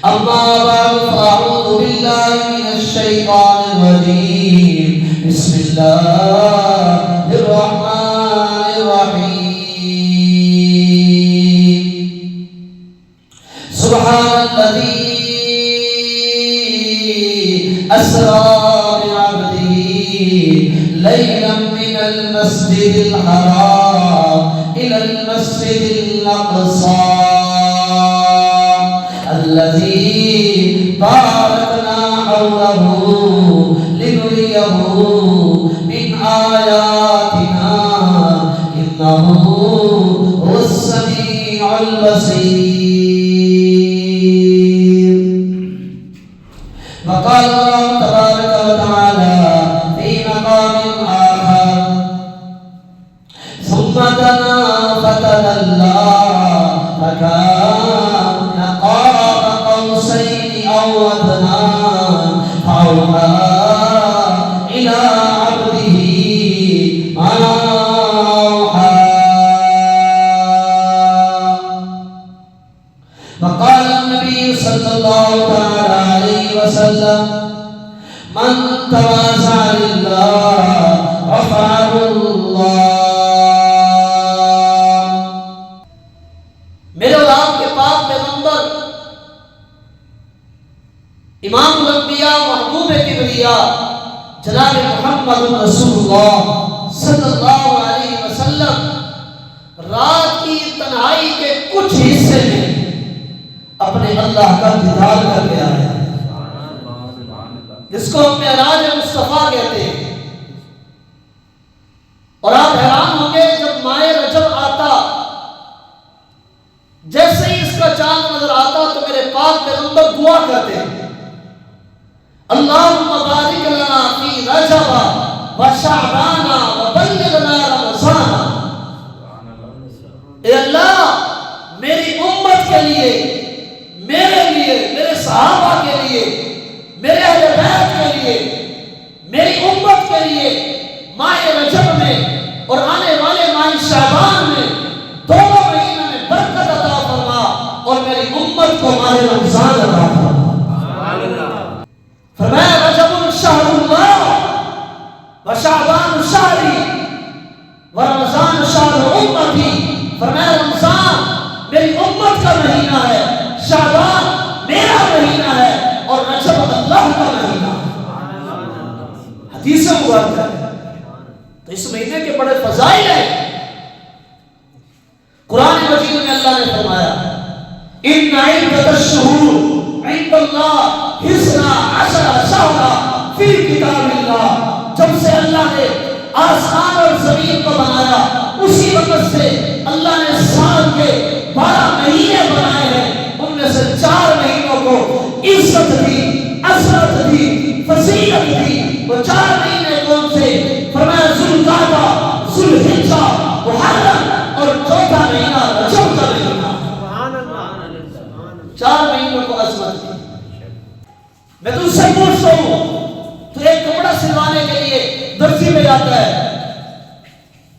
أما بعد فأعوذ بالله من الشيطان الرجيم بسم الله الرحمن الرحيم سبحان الذي أسرى بعبده ليلا من المسجد الحرام إلى المسجد الأقصى الذي باركنا حوله لنريه من آياتنا إنه هو السميع البصير. وقال الله تبارك وتعالى في مقام آخر ثم دنا فتدلى فكان قاب قوسين أو أدنى فأوحى إلى عبده ما أوحى. وقال النبي صلى الله عليه وسلم من تواضع لله رفعه الله. میرے اور آپ کے پاک پیغمبر امام الانبیاء محبوب کبریا جناب محمد رسول اللہ صلی اللہ علیہ وسلم رات کی تنہائی کے کچھ حصے میں اپنے اللہ کا دیدار کر کے آیا جس کو ہم معراج مصطفیٰ کہتے ہیں. اور آپ حیران ہوں گے جب ماہ رجب آتا جیسے ہی اس کا چاند نظر آتا تو میرے پاک پیغمبر دعا کرتے ہیں اللہم بارک لنا فی رجب و شعبان و بلغنا رمضان. اے اللہ میری امت کے لیے، میرے لیے، میرے صحابہ کے لیے، میرے اہل بیت کے لیے، میری امت کے لیے ماہ رجب میں اور آنے والے ماہ شعبان میں دونوں مہینوں میں برکت عطا فرما اور میری امت کو ماہ رمضان عطا فرما. فرمایا رجب شہر اللہ و شعبان شہری و رمضان شہر امتی. فرمایا رمضان میری امت کا مہینہ ہے، شعبان میرا مہینہ ہے اور رجب اللہ کا مہینہ ہے. حدیث مبارکہ ہے. تو اس مہینے کے بڑے فضائل ہیں. قرآن مجید میں اللہ نے فرمایا ان عدۃ الشہور عند اللہ اثنا عشر شہرا فی کتاب اللہ. جب سے اللہ نے آسمان اور زمین کو بنایا اسی وقت سے اللہ نے سال کے 12 مہینے بنائے ہیں. ان میں سے 4 مہینوں کو عزت دی، عظمت دی، فضیلت دی. وہ 4 مہینے کون سے؟ فرمایا ذوالقعدہ، ذوالحجہ، محرم اور چوتھا مہینہ رجب کا مہینہ. 4 مہینوں کو عظمت دی. میں تم سے پوچھتا ہوں تو ایک کپڑا سلوانے کے لیے درزی میں جاتا ہے،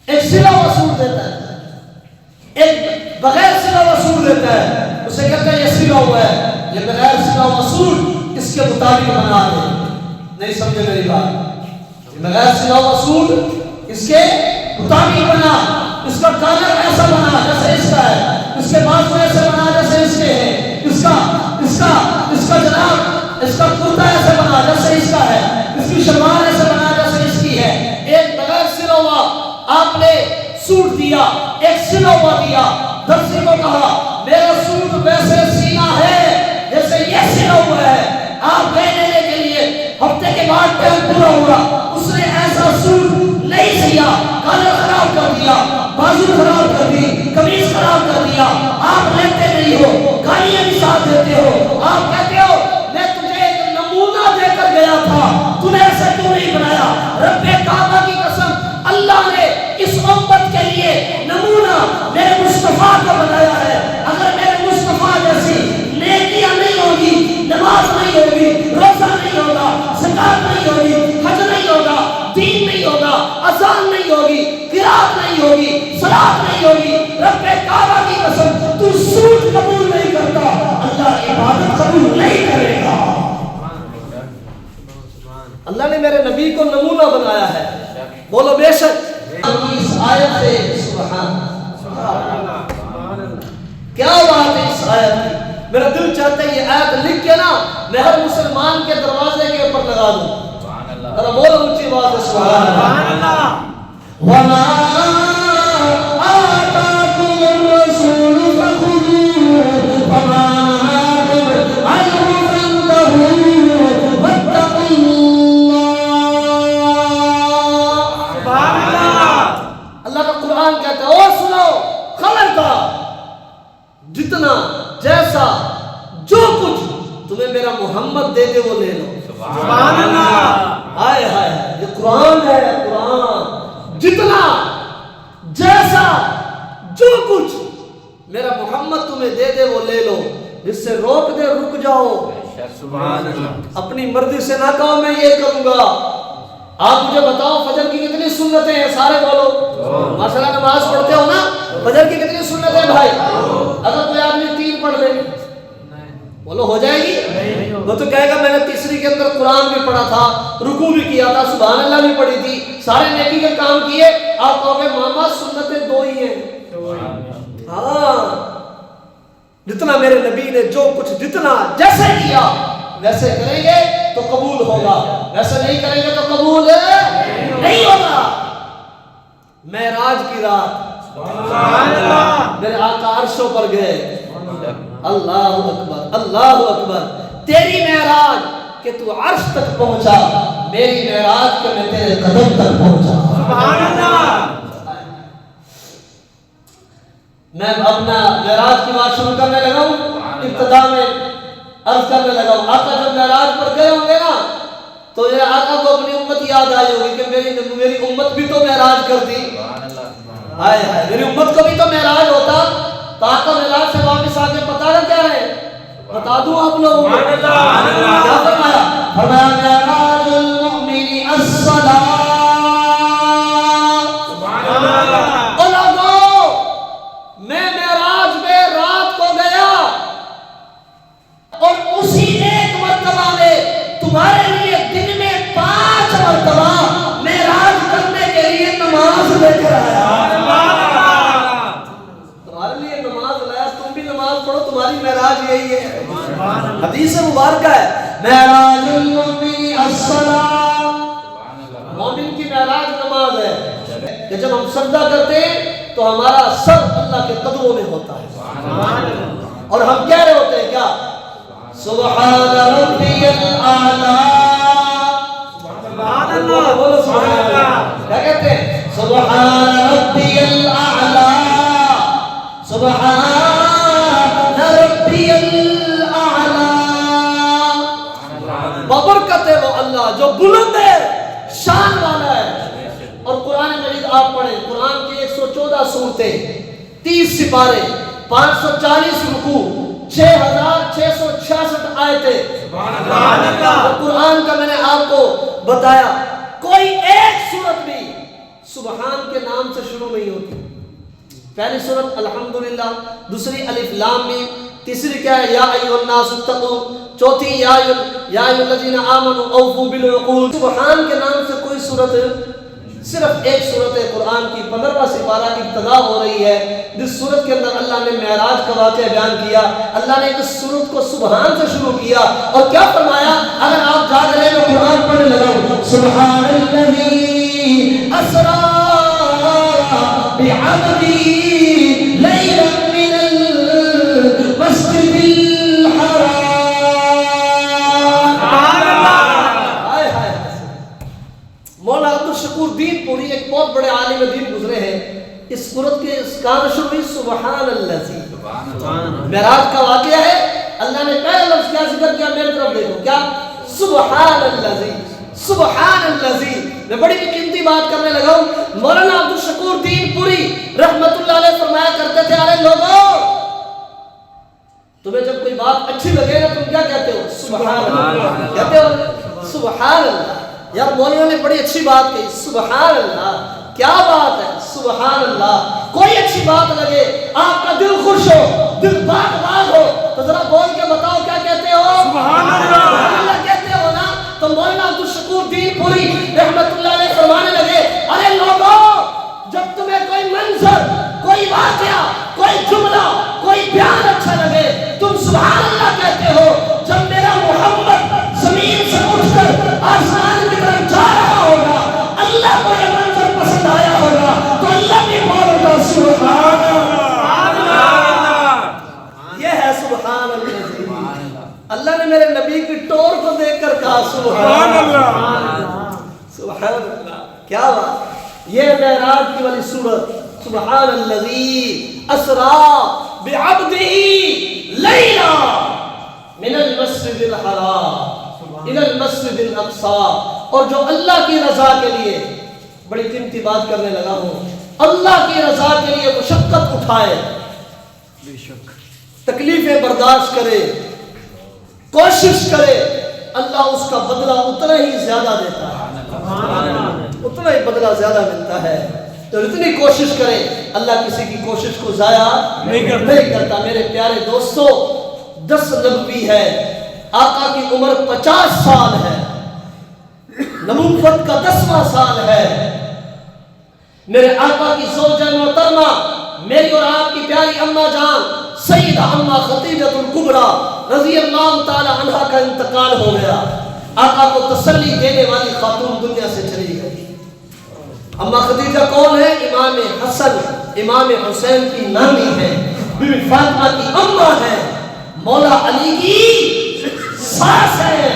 ایک سلا وصول دیتا ہے، ایک بغیر سلا وصول دیتا ہے. اسے کہتا ہے یہ سلا ہوا ہے، یہ بغیر سلا وصول اس کے مطابق بنا دے. نہیں سمجھے میری بات؟ بغیر سلا وصول اس کے مطابق بنا، اس کا کالر ایسا بنا جیسے اس کا ہے، اس کے بازو ایسے بنا جیسے اس کے ہے، اس کا جناب اس کا کرتا ایسے بنا جیسے اس کا ہے، اس کی شلوار ایسے بنا جیسے اس کی ہے. ایک بغیر سلا ہوا آپ نے سوٹ دیا، ایک سلا ہوا دیا. درزی کو کہا میرا سوٹ ویسے سینا ہے جیسے یہ سلا ہوا ہے. آپ گئے لینے کے لیے، ہفتے کے بعد ٹائم پورا ہوا، اس نے ایسا سوٹ نہیں سیا، کالر خراب کر دیا، بازو خراب کر دی، قمیض خراب کر دیا. آپ لیتے نہیں ہو، گالیاں بھی ساتھ دیتے ہو. آپ کہتے ہو میں تجھے ایک نمونہ دے کر گیا تھا، تو نے ایسا کیوں نہیں بنایا؟ رب کعبہ کی قسم اللہ نے اس امت کے لیے نمونہ میرے مصطفیٰ کو بنایا ہے. اگر میرے مصطفیٰ جیسی نیکیاں نہیں ہوگی، نماز نہیں ہوگی، روزہ نہیں ہوگا، زکات نہیں ہوگی، حج نہیں ہوگا، دین نہیں ہوگا، اذان نہیں ہوگی، قرات نہیں ہوگی، صلاۃ نہیں ہوگی، رب کعبہ کی قسم تو سود قبول نہیں کرتا. اللہ میرا دل چاہتا ہے یہ آیت لکھ کے نا میں ہر مسلمان کے دروازے کے اوپر لگا دوں. ذرا بولو اونچی آواز سے سبحان اللہ. وما آتاكم الرسول فخذوه وما نهاكم عنه فانتهوا واتقوا الله. سبحان اللہ. اللہ کا قرآن کہتا ہے اور سنو خبردار جتنا جیسا جو کچھ تمہیں میرا محمد دے دے وہ لے لو. سبحان اللہ. ہائے ہائے یہ قرآن ہے. قرآن جتنا جیسا جو کچھ میرا محمد تمہیں دے دے وہ لے لو. جس سے روک دے رک جاؤ. سبحان اللہ. اپنی مرضی سے نہ کہو میں یہ کروں گا. آپ مجھے بتاؤ فجر کی کتنی سنتیں ہیں؟ سارے بولو. ماشاءاللہ نماز پڑھتے ہو نا؟ فجر کی کتنی سنتیں بھائی؟ اگر کوئی آدمی 3 پڑھ لے بولو ہو جائے گی؟ وہ تو کہے گا میں نے تیسری کے اندر قرآن بھی پڑھا تھا, رکوع بھی کیا تھا, سبحان اللہ بھی پڑھی تھی, سارے نیکی کے کام کیے. آپ کہو گے ماما سنتیں 2 ہی ہیں. ہاں جتنا میرے نبی نے جو کچھ جتنا جیسے کیا ویسے کریں گے تو قبول ہوگا, ویسے نہیں کریں گے تو قبول نہیں ہوگا. معراج کی رات میرے آقا عرشوں پر گئے. اللہ اکبر اللہ اکبر. تیری معراج کہ تو عرش تک پہنچا, میری معراج کہ میں تیرے قدم تک پہنچا. سبحان اللہ. میں اپنا معراج کی بات شروع کرنے لگا ہوں. ابتدا میں عرض کرنے لگا ہوں آقا جب معراج پر گئے ہوں گے نا تو میرے آقا کو اپنی امت یاد آئی ہوگی کہ میری امت بھی تو معراج کر دی. ہائے ہائے میری امت کو بھی تو معراج ہوتا. تو آقا معراج سے واپس آ کے پتا نہ کیا ہے بتا دوں آپ لوگوں کو. کیا فرمایا؟ فرمایا معراج المؤمن الصلاۃ. او لوگوں میں معراج میں رات کو گیا اور اسی ایک مرتبہ میں تمہارے لیے دن میں 5 مرتبہ معراج کرنے کے لیے نماز لے کر آیا. تمہارے لیے نماز لایا, تم بھی نماز پڑھو, تمہاری معراج یہی ہے. حدیث مبارکہ ہے معراج المؤمن الصلاۃ. مومن کی معراج نماز ہے کہ جب ہم سجدہ کرتے ہیں تو ہمارا سر اللہ کے قدموں میں ہوتا ہے اور ہم کہہ رہے ہوتے ہیں کیا سبحان ربی الاعلی. سبحان اللہ. بولو سبحان اللہ. کیا کہتے ہیں؟ سبحان ربی الاعلی. سبحان ربی الاعلی. ببرکت ہے وہ اللہ جو بلند ہے, شان والا ہے. اور قرآن مجید آپ پڑھیں, قرآن کی 114 سورتیں, 30 سپارے, 540 رکوع, 6666 آیتیں. سبحان اللہ. قرآن کا میں نے آپ کو بتایا کوئی ایک سورت بھی سبحان کے نام سے شروع نہیں ہوتی. پہلی سورت الحمدللہ, دوسری الف لام میم, تیسری کیا ہے یا ایھا الناس اتقوا, چوتھی یا ایھا الذین آمنوا اوفوا بالعقود. سبحان کے نام سے کوئی سورت, صرف ایک سورت قرآن کی 15واں سپارہ کی ابتدا ہو رہی ہے جس سورت کے اندر اللہ نے معراج کا واقعہ بیان کیا. اللہ نے اس سورت کو سبحان سے شروع کیا اور کیا فرمایا؟ اگر آپ جاگ رہے ہیں میں قرآن پڑھنے لگا ہوں. سبحان الذی اسری بعبدہ لیلا من المسجد الحرام. مولانا عبدالشکور دین پوری ایک بہت بڑے عالم دین گزرے ہیں. اس سورت کے کہاں شروع ہوئی؟ سبحان الذی. معراج کا واقعہ ہے, اللہ نے پہلا لفظ کیا ذکر کیا؟ میرے طرف دیکھو, کیا؟ سبحان الذی. سبحان الذی. میں بڑی قیمتی بات کرنے لگا ہوں. مولانا عبدالشکور دین پوری رحمت اللہ علیہ فرمایا کرتے تھے ارے لوگوں تمہیں جب کوئی بات اچھی لگے نا تم کیا کہتے ہو؟ سبحان اللہ کہتے ہو. سبحان اللہ. یار مولانا نے بڑی اچھی بات کہی, سبحان اللہ. کیا بات ہے, سبحان اللہ. کوئی اچھی بات لگے, آپ کا دل خوش ہو, دل باغ باغ ہو تو ذرا بول کے بتاؤ کیا کہتے ہو؟ سبحان اللہ کہتے ہو نا. تو مولانا عبدالشکور دین پوری رحمت اللہ علیہ فرمانے لگے ارے لوگوں جب تمہیں کوئی منظر, کوئی واقعہ, کوئی جملہ, کوئی بیان اچھا لگے تم سبحان اللہ نے میرے نبی کی ٹور کو دیکھ کر کہا سبحان اللہ، سبحان اللہ، کیا بات. یہ معراج کی والی سورت سبحان الذی اسرا بعبدہ لیلا من المسجد الحرام الى المسجد الاقصی. اور جو اللہ کی رضا کے لیے، بڑی قیمتی بات کرنے لگا ہوں، اللہ کی رضا کے لیے مشقت اٹھائے، بے شک تکلیفیں برداشت کرے، کوشش کرے، اللہ اس کا بدلہ اتنا ہی زیادہ دیتا ہے، اتنا ہی بدلہ زیادہ ملتا ہے. تو اتنی کوشش کرے، اللہ کسی کی کوشش کو ضائع نہیں کرتا. میرے پیارے دوستو، 10 نبوی ہے، آقا کی عمر 50 سال ہے، نبوت کا 10واں سال ہے. میرے آقا کی زوجہ محترمہ، میری اور آپ کی پیاری اماں جان سیدہ اماں خدیجہ الکبریٰ رضی اللہ تعالی عنہا کا انتقال ہو گیا. آقا کو تسلی دینے والی خاتون دنیا سے چلی گئی. اماں خدیجہ کون ہے؟ امام حسن امام حسین کی نامی ہے، بی بی فاطمہ کی اماں ہے، مولا علی کی ساس ہے.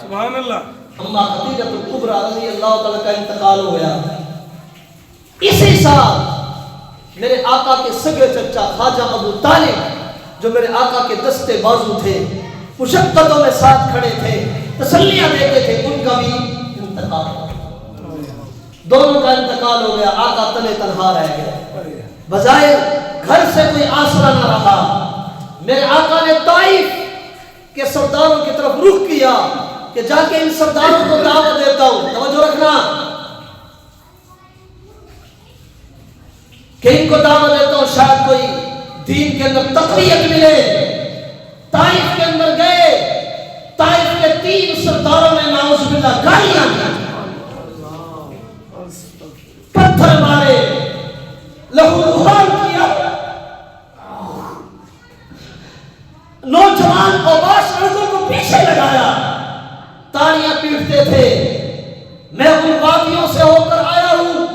سبحان اللہ. اماں خدیجہ الکبریٰ رضی اللہ تعالی کا انتقال ہو گیا. اسی سال میرے آقا کے سگے چچا خواجہ ابو طالب، جو میرے آقا کے دستے بازو تھے، مشقتوں میں ساتھ کھڑے تھے، تسلیاں دیتے تھے، ان کا بھی انتقال ہو گیا. دونوں کا انتقال ہو گیا. آقا تنے تنہا رہ گئے، بظاہر گھر سے کوئی آسرا نہ رہا. میرے آقا نے طائف کے سرداروں کی طرف رخ کیا کہ جا کے ان سرداروں کو دعوت دیتا ہوں. توجہ رکھنا کہ ان کو دعوت دیتا ہوں، شاید کوئی دین کے اندر تقویت ملے. طائف کے اندر گئے، طائف کے 3 سرداروں نے نعوذ باللہ گالیاں دی، پتھر مارے، لہو لہان کیا. نوجوان اوباش مردوں کو پیچھے لگایا، تالیاں پیٹتے تھے. میں ان وادیوں سے ہو کر آیا ہوں،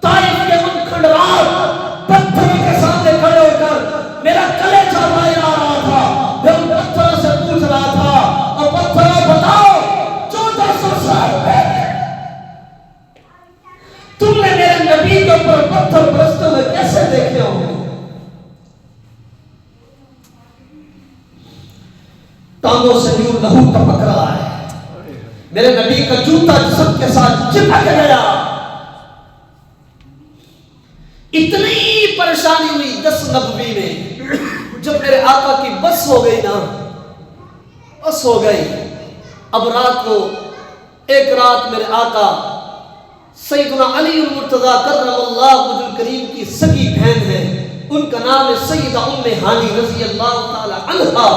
طائف کے ان کھنڈرات پتھروں کے سامنے کھڑے ہو کر میرا کلیجہ باہر آ رہا تھا. میں ان پتھروں سے پوچھ رہا تھا، اور پتھروں بتاؤ 1400 سال پہلے تم نے میرے نبی کے اوپر پتھر برستے ہوئے کیسے دیکھے ہوں گے؟ ٹانگوں سے یوں لہو ٹپک رہا ہے. میرے نبی کا جوتا جسم کے ساتھ چپک گیا. اتنی پریشانی ہوئی 10 نبوی میں. جب میرے آقا کی بس ہو گئی نا، بس ہو گئی. اب رات کو ایک رات میرے آقا سیدنا علی المرتضیٰ کرم اللہ وجہ الکریم کی سگی بہن ہے، ان کا نام ہے سیدہ ام ہانی رضی اللہ تعالی عنہا.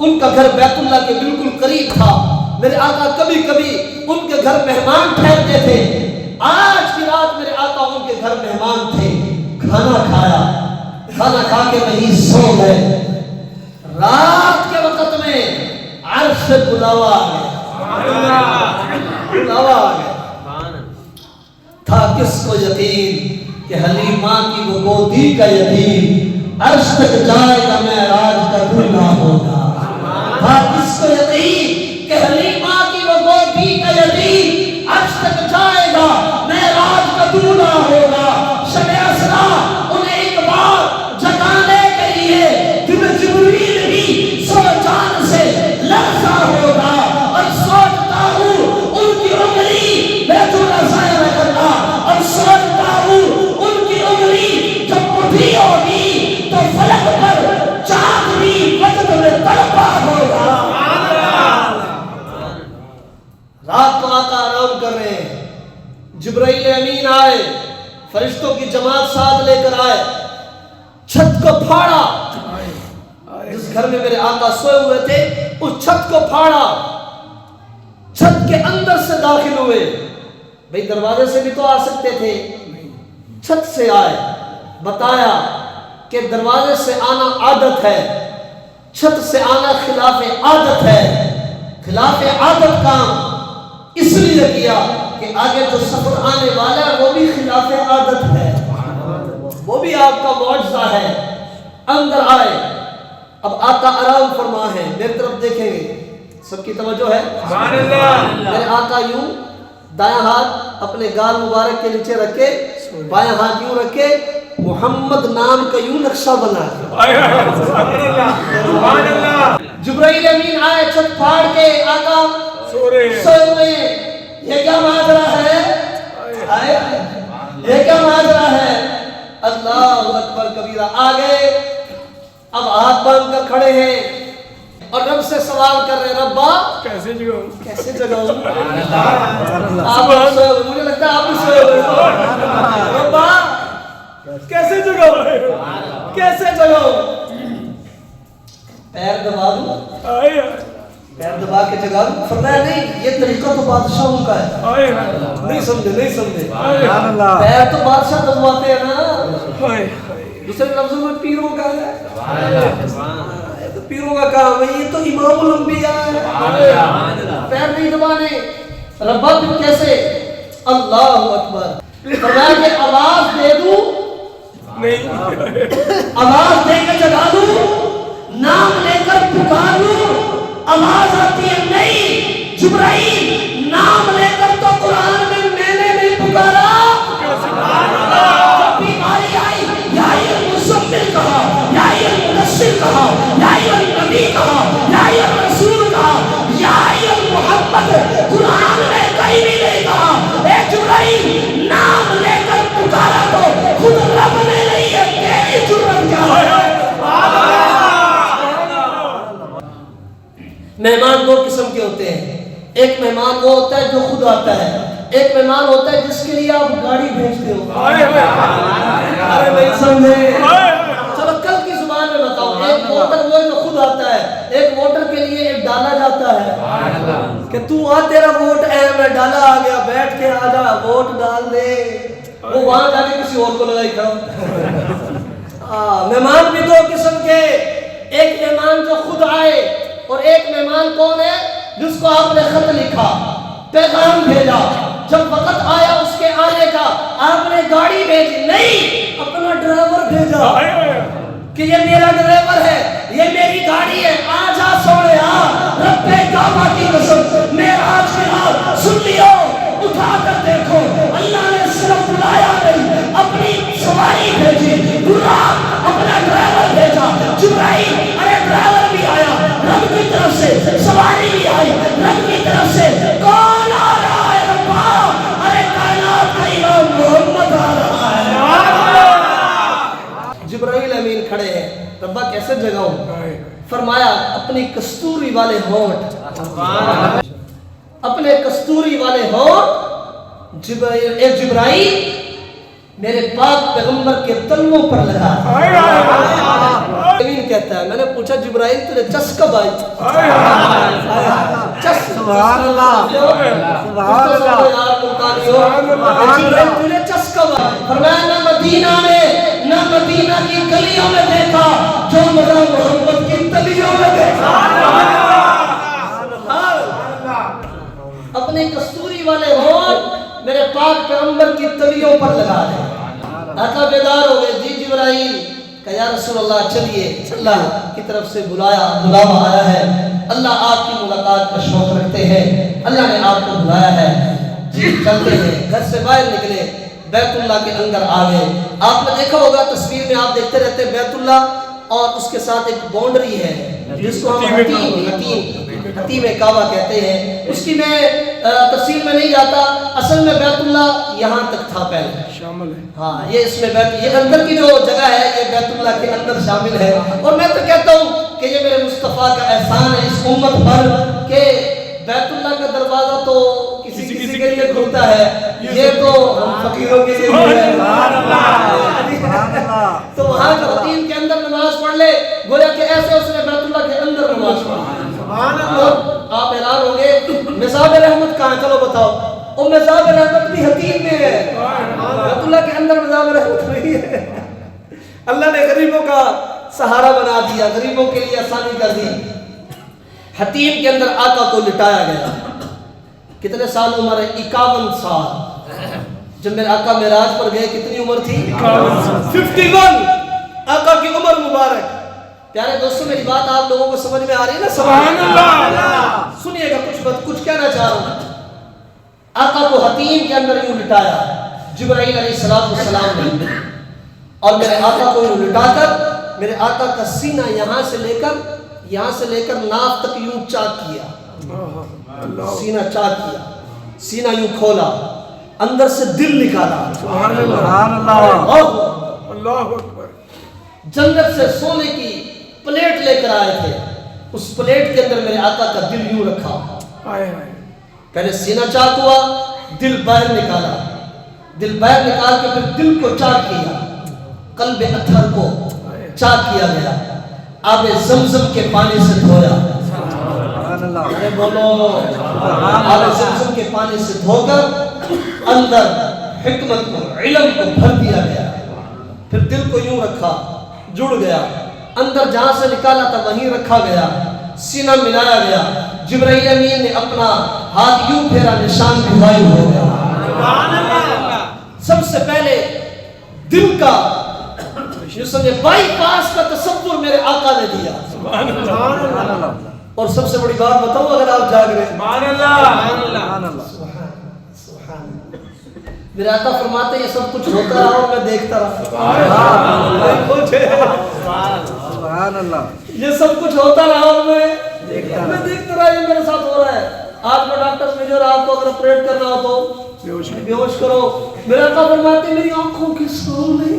ان کا گھر بیت اللہ کے بالکل قریب تھا. میرے آقا کبھی کبھی ان کے گھر مہمان ٹھہرتے تھے. آج کی رات میرے آقا ان کے گھر مہمان تھے. کھانا کھایا، کھانا کھا کے وہیں سو گئے. رات کے وقت میں عرش سے بلاوا آ گیا، بلاوا آ گیا. تھا کس کو یقین کہ حلیمہ کی وہ گودی کا یتیم عرش تک جائے گا معراج کا دلہا ہوگا. تھا کس کو یقین کہ حلیمہ کی وہ گودی کا یتیم عرش تک جائے گا معراج کا دلہا ہوگا. شب اسرا انہیں ایک بار جگانے کے لیے دل جبریل بھی سو جان سے لرزا ہوگا. اور سوچتا ہوں ان کی انگلی بیت الرضا رکھنا، اور سوچتا ہوں ان کی انگلی جب اٹھی ہوگی تو فلک پر چاند بھی وجد میں تڑپا ہوگا. رات کو آقا آرام کر رہے ہیں، جبرائیل امین آئے، فرشتوں کی جماعت ساتھ لے کر آئے، چھت کو پھاڑا. جس گھر میں میرے آقا سوئے ہوئے تھے اس چھت کو پھاڑا، چھت کے اندر سے داخل ہوئے. بھئی دروازے سے بھی تو آ سکتے تھے، چھت سے آئے. بتایا کہ دروازے سے آنا عادت ہے، چھت سے آنا خلاف عادت ہے. خلاف عادت کام اس لیے کیا کہ آگے جو سفر آنے والا ہے وہ بھی خلاف عادت ہے، وہ بھی آپ کا معجزہ ہے. اندر آئے، اب آقا آرام فرما ہے، میری طرف دیکھیں گے، سب کی توجہ ہے؟ سبحان اللہ۔ میرے آقا یوں دایاں ہاتھ اپنے گال مبارک کے نیچے رکھے، بایاں ہاتھ یوں رکھے، محمد نام کا یوں نقشہ بنا سبحان اللہ۔ جبرائیل امین آئے چھت پھاڑ کے، آقا سورے سوئے ہوئے، یہ کیا ماجرا ہے؟ آئے یہ کیا ماجرا ہے؟ اللہ اکبر کبیرہ، آگے اب ہاتھ باندھ کر کھڑے ہیں اور رب سے سوال کر رہے ہیں، ربا کیسے جگاؤں؟ کیسے جگاؤں؟ آپ سوئے ہوئے، مجھے لگتا ہے آپ بھی سوئے ہوئے، ربا کیسے جگاؤں؟ کیسے جگاؤں؟ پیر دبا دوں؟ پیر دبا کے جگہ دوں؟ فرمایا نہیں، یہ طریقہ تو بادشاہوں کا ہے۔ نہیں سمجھے، نہیں سمجھے، پیر تو بادشاہ دبواتے ہیں نا، دوسرے لفظوں میں پیروں کا ہے، یہ تو پیروں کا کام ہے، یہ تو امام الانبیاء ہے، پیر نہیں دبانے۔ ربا پھر کیسے؟ اللہ اکبر، فرمایا کہ آواز دے دوں؟ نہیں، آواز دے کے جگا دوں؟ نام لے کر پکار لوں؟ آواز آتی ہے نہیں، جبرائیل نام لے کر تو قرآن میں نے نہیں پکارا، جب بیماری آئی یا المزمل کہا، یا المدثر کہا، یا النبی کہا، یا الرسول کہا، یا محمد، قرآن میں کہیں بھی نہیں کہا، اے جبرائیل نام لے کر پکارا تو خود رب نے نہیں ہے، تیری جرم کیا ہے؟ مہمان دو قسم کے ہوتے ہیں، ایک مہمان وہ ہوتا ہے جو خود آتا ہے، ایک مہمان ہوتا ہے جس کے لیے آپ گاڑی بھیجتے ہو۔ ارے نہیں سمجھے، چلو کل کی زبان میں بتاؤ، ایک ووٹر وہ جو خود آتا ہے، ایک ووٹر کے لیے ایک ڈالا جاتا ہے کہ تو آ، تیرا ووٹ اہم ہے، ڈالا آ گیا، بیٹھ کے آ جا، ووٹ ڈال دے، وہ وہاں جا کے کسی اور کو لگائی کھڑا۔ مہمان بھی دو قسم کے، ایک مہمان جو خود آئے اور ایک مہمان کون ہے؟ جس کو آپ نے خط لکھا، پیغام بھیجا، جب وقت آیا اس کے آنے کا آپ نے گاڑی بھیجی، نہیں اپنا ڈرائیور بھیجا کہ یہ میرا ڈرائیور ہے، یہ میری گاڑی ہے، آ جا سوڑے آ، رب کعبہ کی قسم معراج کی رات سن لیو، اٹھا کر دیکھو، اللہ نے صرف بلایا نہیں، اپنی سواری بھیجی، براق اپنا ڈرائیور بھیجا، جبرائیل ارے ڈرائیور بھی آیا، رب کی طرف سے سواری بھی آئی، رب کی طرف سے کون آ رہا ہے؟ ربا، ارے کائنات کا امام محمد آ رہا ہے۔ جبرائیل امین کھڑے ہیں، ربا کیسے جگاؤں؟ فرمایا اپنی کستوری والے ہونٹ، اپنے کستوری والے ہونٹ جبرائیل میرے پاک پیغمبر کے تلووں پر لگا۔ امین کہتا ہے، میں نے پوچھا جبرائیل تجھے چس کب آئی؟ چس، سبحان اللہ، سبحان اللہ، جبرائیل تجھے چس کب آئی؟ فرمایا نہ مدینہ میں، نہ مدینہ کی گلیوں میں دیکھا جو مزہ محمد کی تلیوں میں دیکھا۔ اپنے کستوری والے ہونٹ میرے پاک پیغمبر کی تلیوں پر لگا دے۔ آقا بیدار ہو گئے، جی جبرائیل، کہ یا رسول اللہ چلیے، اللہ کی طرف سے بلاوا آیا ہے، اللہ آپ کی ملاقات کا شوق رکھتے ہیں، اللہ نے آپ کو بلایا ہے، جی چلتے ہیں۔ گھر سے باہر نکلے، بیت اللہ کے اندر آگئے۔ آپ نے دیکھا ہوگا تصویر میں، آپ دیکھتے رہتے ہیں بیت اللہ اور اس کے ساتھ ایک باؤنڈری ہے جس کو ہم حتیم کعبہ کہتے ہیں، اس کی میں تفصیل میں نہیں جاتا، اصل میں بیت اللہ یہاں تک تھا پہلے، شامل ہے، ہاں یہ اس میں یہ اندر کی جو جگہ ہے یہ بیت اللہ کے اندر شامل ہے۔ اور میں تو کہتا ہوں کہ یہ میرے مصطفیٰ کا احسان ہے اس امت پر کہ بیت اللہ کا دروازہ تو کسی کے لیے کھلتا ہے، یہ تو ہم فقیروں کے لیے ہے، تو وہاں جو حتیم کے اندر نماز پڑھ لے، گویا کہ ایسے اس نے بیت اللہ کے اندر نماز پڑھ۔ اور آپ حیران ہوں گے مصعب رحمت کہاں ہے؟ چلو بتاؤ، وہ مصعب رحمت بھی حتیم میں ہے، بیت اللہ کے اندر مصعب رحمت نہیں ہے۔ اللہ نے غریبوں کا سہارا بنا دیا، غریبوں کے لیے آسانی کر دی۔ حتیم کے اندر آقا کو لٹایا گیا، کتنے سال عمر ہے؟ 51 سال۔ جب میرے آقا معراج پر گئے کتنی عمر تھی؟ 51۔ آقا کی عمر مبارک پیارے دوستوں میری بات آپ لوگوں کو سمجھ میں آ رہی ہے نا؟ سبحان اللہ. سنیے گا کچھ کہنا چاہ رہا ہوں. آقا کو حتیم کے اندر یوں لٹایا جبرائیل علیہ السلام نے، اور میرے آقا کو یوں لٹا کر میرے آقا کا سینہ یہاں سے لے کر ناف تک یوں چاک کیا. سینہ چاک کیا، سینہ یوں کھولا، اندر سے دل نکالا. سبحان اللہ. اللہ اکبر. جنت سے سونے کی پلیٹ لے کر آئے تھے، اس پلیٹ کے اندر میرے آقا کا دل یوں رکھا. پہلے سینہ چاک ہوا، دل باہر نکالا، دل باہر نکال کے پھر دل کو چاک کیا، قلب اطہر کو چاک کیا گیا، آب زمزم کے پانی سے دھویا. ارے بولو، آب زمزم کے پانی سے دھو کر اندر حکمت کو، علم کو بھر دیا گیا. پھر دل کو یوں رکھا، جڑ گیا، اندر جہاں سے نکالا تھا وہیں رکھا گیا، سینہ ملایا گیا. جبرائیل امین نے اپنا ہاتھ یوں پھیرا، نشان بھی غائب ہو گیا. سب سے پہلے دل کا بائی پاس کا تصور میرے آقا نے دیا. اور سب سے بڑی بات بتاؤں اگر آپ جاگ رہے ہیں، میرے آقا فرماتے یہ سب کچھ ہوتا رہا اور میں دیکھتا رہا. یہ سب کچھ ہوتا رہا اور میں دیکھتا رہا. یہ میرے ساتھ ہو رہا ہے. آج میں ڈاکٹر میجر آپ کو اگر آپریٹ کرنا ہو تو بیہوش کرو، میرے آقا فرماتے میری آنکھوں کی سامنے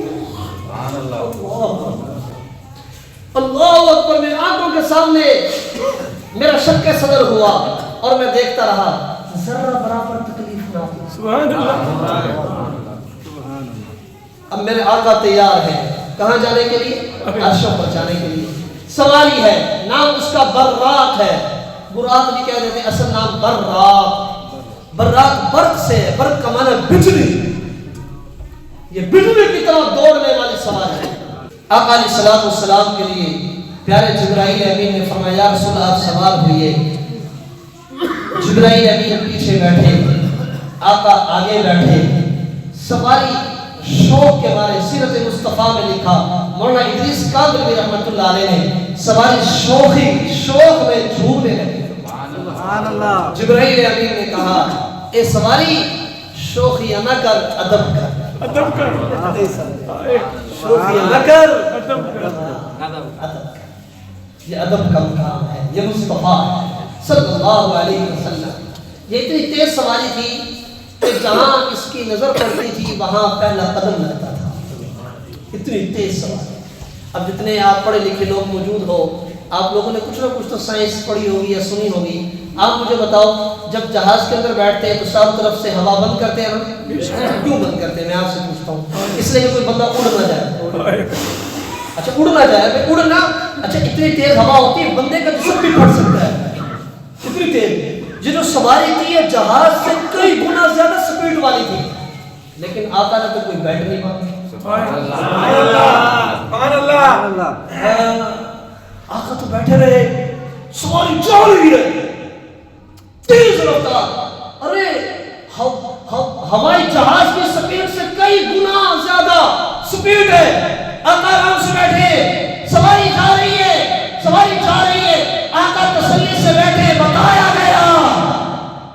اللہ اکبر، میری آنکھوں کے سامنے میرا شک صدر ہوا اور میں دیکھتا رہا. ذرہ برابر تکلیف نہ ہوئی. سبحان اللہ. اب میرے آقا تیار ہے کہاں جانے کے لیے؟ عرش پر جانے کے لیے. سواری ہے، نام اس کا براق ہے. براق بھی کہہ دیتے ہیں، اصل نام براق. براق برق سے، برق کا معنی بجلی. یہ بجلی کی طرح دوڑنے والی سواری ہے. آقا علیہ السلام کے لیے پیارے جبرائیل امین نے فرمایا یا رسول اللہ آپ سوار ہوئیے. جبرائیل امین پیچھے بیٹھے، آقا آگے بیٹھے. سواری شوق کے بارے سیرت مصطفیٰ میں لکھا، مولانا ادریس کاندلوی رحمۃ اللہ علیہ نے سواری شوق میں جھومنے لگے. جبرائیل امین نے کہا اے سواری شوخیاں نہ کر، ادب کر. شوخیاں نہ کر، ادب کر. یہ ادب کا مقام ہے، یہ مصطفیٰ ہے صلی اللہ علیہ وسلم. یہ اتنی تیز سواری تھی کہ جہاں اس کی نظر پڑتی تھی وہاں پہلا قدم لگتا تھا. اتنی تیز سواری. اب جتنے آپ پڑھے لکھے لوگ موجود ہو، آپ لوگوں نے کچھ نہ کچھ تو سائنس پڑھی ہوگی یا سنی ہوگی. آپ مجھے بتاؤ جب جہاز کے اندر بیٹھتے ہیں تو چاروں طرف سے ہوا بند کرتے ہیں نا؟ کیوں بند کرتے ہیں؟ میں آپ سے پوچھتا ہوں. اس لیے کہ کوئی بندہ اڑ نہ جائے. اچھا اڑ نہ جائے، اڑنا. اچھا اتنی تیز ہوا ہوتی ہے بندے کا جسم بھی پھٹ سکتا ہے. اتنی تیز یہ جو سواری تھی یہ جہاز سے کئی گنا زیادہ سپیڈ والی تھی، لیکن آقا نے تو کوئی بیٹھ نہیں پایا. آقا تو بیٹھے رہے، سواری چل رہی ہے تیز رفتار. ارے ہوائی جہاز کی سپیڈ سے کئی گنا زیادہ سپیڈ ہے. آقا آرام سے بیٹھے، سواری جا رہی ہے، سواری جا رہی ہے. آقا تسلی سے بیٹھے. بتایا گیا،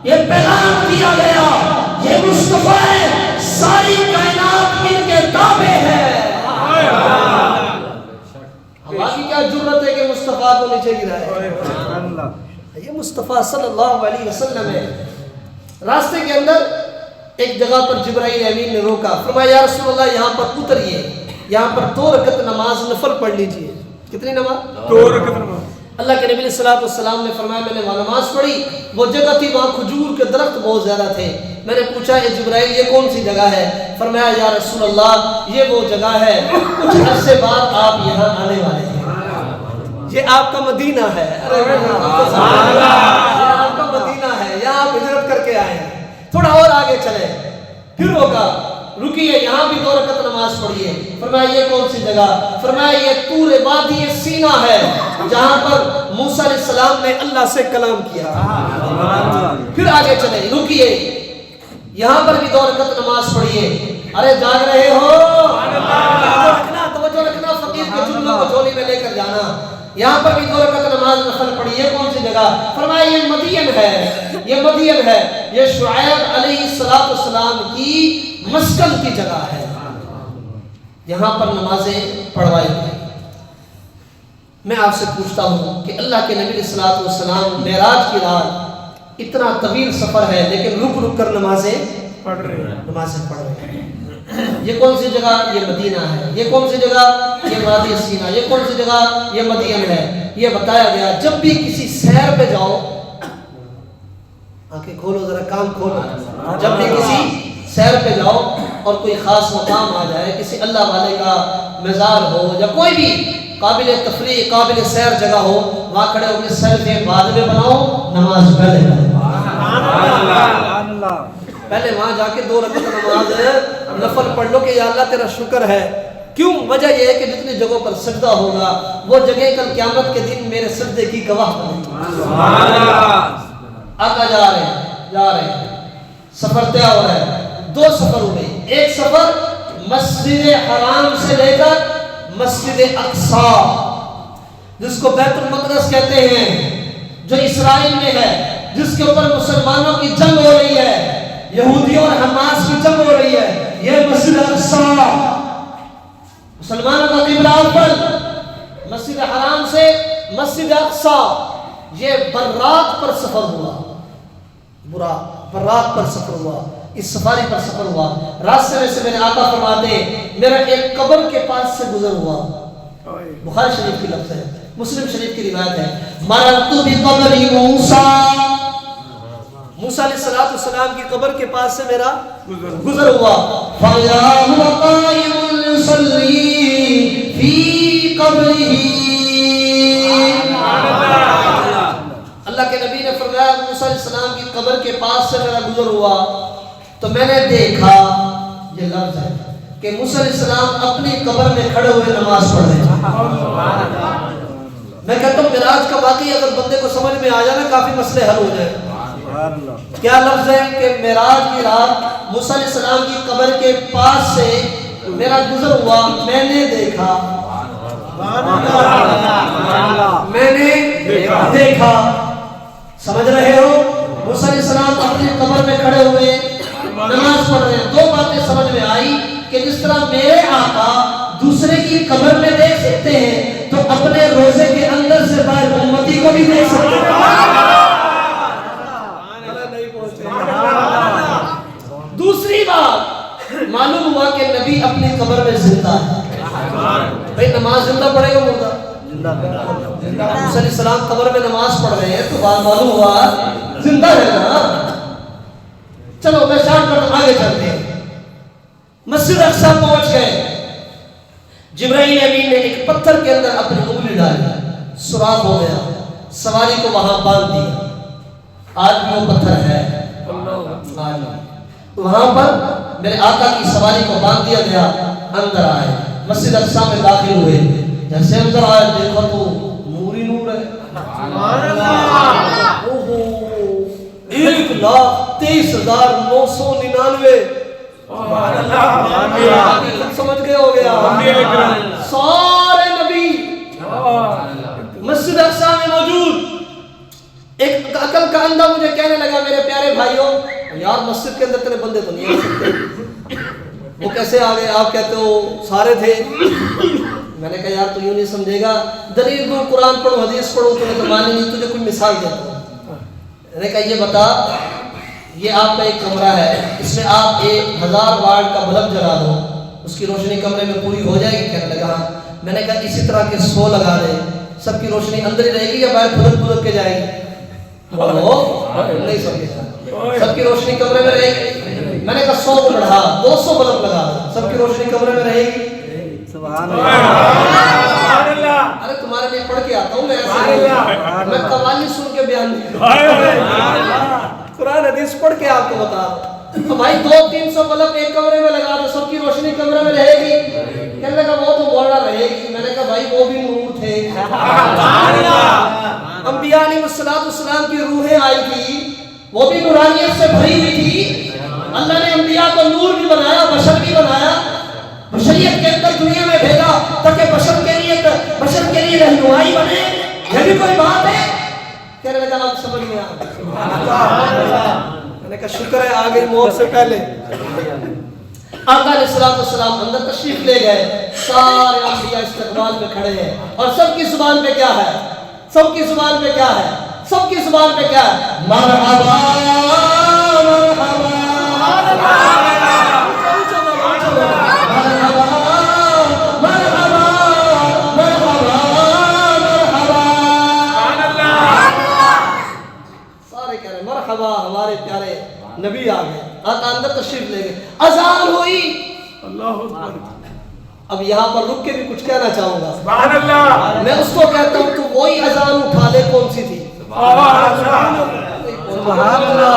یہ پیغام دیا گیا، یہ مصطفیٰ ہے، ساری کائنات ان کے تابع ہے. ہوا کی کیا جرت ہے کہ مصطفیٰ کو نیچے گرائے؟ یہ مصطفیٰ صلی اللہ علیہ وسلم ہے. راستے کے اندر ایک جگہ پر جبرائیل امین نے روکا، فرمایا یا رسول اللہ یہاں پر اتریے، یہاں پر 2 رکعت نماز نفل پڑھ لیجئے. کتنی نماز؟ 2 رکعت نماز. اللہ کے نبی علیہ السلام نے فرمایا میں نے وہاں نماز پڑھی. وہ جگہ تھی وہاں کھجور کے درخت بہت زیادہ تھے. میں نے پوچھا اے جبرائیل یہ کون سی جگہ ہے؟ فرمایا یا رسول اللہ یہ وہ جگہ ہے، کچھ عرصے بعد آپ یہاں آنے والے ہیں. یہ آپ کا مدینہ ہے. یہ آپ کا مدینہ ہے، یہاں آپ ہجرت کر کے آئے ہیں. تھوڑا اور آگے چلے، پھر روکا، رکیے یہاں بھی 2 رکعت نماز پڑھیے. فرمایا یہ کون سی جگہ؟ فرمایا یہ طور وادی سینا ہے جہاں پر موسیٰ علیہ السلام نے اللہ سے کلام کیا. پھر آگے چلے، رکیے یہاں پر بھی 2 رکعت نماز پڑھیے. ارے جاگ رہے ہو؟ توجہ رکھنا فقیر کے جملوں کو جھولی میں لے کر جانا. یہاں پر بھی 2 رکعت نماز نفل پڑھی. یہ کون سی جگہ؟ فرمایا یہ مدین ہے, یہ مدین ہے, یہ شعیب علیہ السلام کی مسکن کی جگہ ہے. یہاں پر نمازیں پڑھوائی گئی. میں آپ سے پوچھتا ہوں کہ اللہ کے نبی صلی اللہ علیہ وسلم معراج کی رات اتنا طویل سفر ہے لیکن رک رک کر نمازیں پڑھ رہے ہیں. یہ کون سی جگہ؟ یہ مدینہ ہے. یہ کون سی جگہ؟ یہ وادی سینا. یہ کون سی جگہ؟ یہ مدین ہے. یہ بتایا گیا جب بھی کسی سیر پہ جاؤ, آنکھیں کھولو ذرا, کان کھولو, جب بھی کسی سیر پہ جاؤ اور کوئی خاص مقام آ جائے, کسی اللہ والے کا مزار ہو یا کوئی بھی قابل تفریح قابل سیر جگہ ہو, وہاں کھڑے ہو کے سیلفی بعد میں بناؤ, نماز پہلے پہلے وہاں جا کے 2 رکعت نماز نفل پڑھ لو کہ یا اللہ تیرا شکر ہے. کیوں؟ وجہ یہ ہے کہ جتنی جگہوں پر سجدہ ہوگا وہ جگہ کل قیامت کے دن میرے سجدے کی گواہ بنے. آقا جا رہے ہیں, سفر طے ہو رہا ہے. 2 سفر ہوئے. ایک سفر مسجد حرام سے لے کر مسجد اقصی جس کو بیت المقدس کہتے ہیں, جو اسرائیل میں ہے, جس کے اوپر مسلمانوں کی جنگ ہو رہی ہے, یہودیوں اور حماس کی جنگ ہو رہی ہے. یہ مسجد اقصی مسلمانوں کا قبلہ اول. مسجد حرام سے مسجد اقصی یہ برات پر سفر ہوا. برات پر سفر ہوا, اس سفاری پر سفر ہوا. راستے میں سے میرے آقا فرماتے ہیں میرا ایک قبر کے پاس سے گزر ہوا. بخاری شریف کی لفظ ہے, مسلم شریف کی روایت ہے. مررت بقبر موسیٰ, موسیٰ علیہ السلام کی قبر کے پاس سے میرا گزر ہوا. فَإِذَا هُوَ قَائِمٌ يُصَلِّي فِي قَبْرِهِ. اللہ کے نبی نے فرمایا موسیٰ علیہ السلام کی قبر کے پاس سے میرا گزر ہوا تو میں نے دیکھا, یہ لفظ ہے کہ موسیٰ علیہ السلام اپنی قبر میں کھڑے ہوئے نماز پڑھ رہے ہیں. میں کہتا ہوں معراج کا واقعی اگر بندے کو سمجھ میں آ جائے نا کافی مسئلے حل ہو جائے. کیا لفظ ہے کہ معراج کی رات موسیٰ علیہ السلام کی قبر کے پاس سے میرا گزر ہوا, میں نے دیکھا, میں نے دیکھا. سمجھ رہے ہو؟ موسیٰ علیہ السلام اپنی قبر میں کھڑے ہوئے نماز پڑھ رہے ہیں. 2 باتیں سمجھ میں آئی کہ جس طرح میرے آقا دوسرے کی قبر میں دیکھ سکتے ہیں تو اپنے روزے کے اندر سے باہر امتی کو بھی دیکھ سکتے ہیں. دوسری بات معلوم ہوا کہ نبی اپنی قبر میں زندہ ہے. بھئی نماز زندہ پڑھے گا مردہ؟ موسیٰ علیہ السلام قبر میں نماز پڑھ رہے ہیں تو بات معلوم ہوا زندہ ہے نا. چلو میں شارٹ کٹ آگے چلتے ہیں. مسجد اقصی پہنچ گئے. جبرائیل امین نے ایک پتھر کے اندر اپنی انگلی ڈالی, سوراخ ہو گیا, سواری کو وہاں باندھ دیا. آج بھی وہ پتھر ہے, وہاں پر میرے آقا کی سواری کو باندھ دیا گیا. اندر آئے, مسجد اقصی میں داخل ہوئے. جیسے اندر آئے دیکھو تو نور ہی نور ہے. 1,23,999 سمجھ گئے ہو گیا. سارے نبی مسجد اقصی میں موجود. ایک عقل کا اندھا مجھے کہنے لگا میرے پیارے بھائیوں یار مسجد کے اندر تیرے بندے تو نہیں آ سکتے. وہ کیسے آ گئے؟ آپ کہتے ہو سارے تھے. میں نے کہا یار تو یوں نہیں سمجھے گا, دلیل دو, قرآن پڑھو, حدیث پڑھو, تمہیں تو مانی نہیں. تجھے کوئی مثال دیتا ہوں. میں نے کہا یہ بتا, یہ آپ کا ایک کمرہ ہے, اس میں آپ 1000 واٹ کا بلب جلا دو, اس کی روشنی کمرے میں پوری ہو جائے گی؟ کہنے لگا. میں نے کہا اسی طرح کے 100 لگا دے, سب کی روشنی اندر ہی رہے گی یا باہر پھدک پھدک کے جائے گی؟ نہیں سمجھے, سب کی روشنی کمرے میں رہے گی. میں نے کہا 100 کو بڑھا, 200 بلب لگا, سب کی روشنی کمرے میں رہے گی. سبحان اللہ. ارے تمہارے لیے پڑھ کے آتا ہوں میں, ایسے میں قوالی سن کے بیان نہیں, قرآن حدیث پڑھ کے آپ کو بتا. بھائی 200-300 بلب ایک کمرے میں لگا دو, سب کی روشنی کمرے میں رہے گی؟ کہنے لگا وہ تو بولا رہے گی. میں نے کہا بھائی وہ بھی نور تھے. انبیاء علیہ السلام کی روحیں آئی تھی, وہ بھی نورانیت سے بھری ہوئی تھی. اللہ نے انبیاء کو نور بھی بنایا, بشر بھی بنایا, بشریت کے اندر دنیا میں بھیجا تاکہ بشر کے لیے بشر کے لیے رہنمائی بنے، یہ بھی کوئی بات ہے؟ کہنے لگا اب سمجھ میں آ گیا۔ میں نے کہا شکر ہے آ گئی موت سے پہلے۔ آقا علیہ السلام اندر تشریف لے گئے، سارے انبیاء استقبال میں کھڑے ہیں، اور سب کی زبان پہ کیا ہے؟ سب کی زبان پہ کیا ہے؟ سب کی زبان پہ کیا ہے؟ مرحبا مرحبا مرحبا، ہمارے پیارے نبی آ گئے، آقا اندر تشریف لے گئے، اذان ہوئی۔ اللہ اکبر۔ اب یہاں پر رک کے بھی کچھ کہنا چاہوں گا۔ سبحان اللہ۔ میں اس کو کہتا ہوں تو وہی اذان اٹھا لے، کون سی تھی؟ سبحان اللہ۔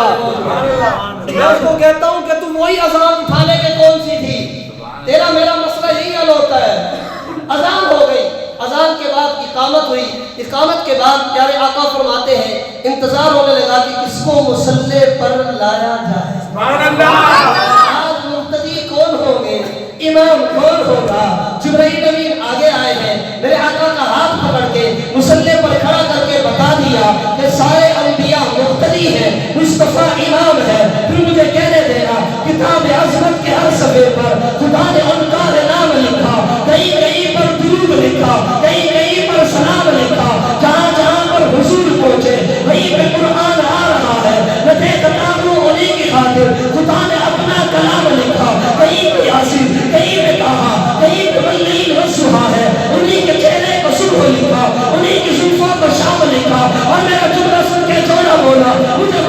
میں اس کو کہتا ہوں کہ تم وہی اذان اٹھا لے کہ کون سی تھی؟ تیرا میرا مسئلہ یہی حل ہوتا ہے۔ اذان ہو گئی، اذان کے بعد اقامت ہوئی، اقامت کے بعد پیارے آقا فرماتے ہیں انتظار ہونے لگا کہ کس کو مصلی پر لایا جائے۔ سبحان اللہ۔ آج مقتدی کون ہوں گے؟ امام کون ہوگا؟ جبرائیل امین آگے آئے ہیں، میرے آقا کا ہاتھ پکڑ کے مصلی پر کھڑا کر کے بتا دیا کہ سارے انبیاء مقتدی ہیں، مصطفیٰ امام ہے۔ پھر مجھے کہنے دینا کتاب عظمت کے ہر صفحے پر خدا نے ان کا نام لکھا، کہیں کہیں پر درود لکھا، کہیں کہیں پر سلام لکھا، جہاں جہاں پر حضور پہنچے وہیں پہ قرآن آ رہا ہے۔ نبی کتابوں انہیں کی خاطر خدا نے اپنا کلام لکھا، کہیں پہ یاسین، کہیں پہ کہا، کہیں پہ واللیل والضحیٰ ہے، انہیں کے چہرے کو صبح لکھا، انہیں کی زلفوں کو شام لکھا، اور میرا جملہ سن کے جوڑا بولا مجھے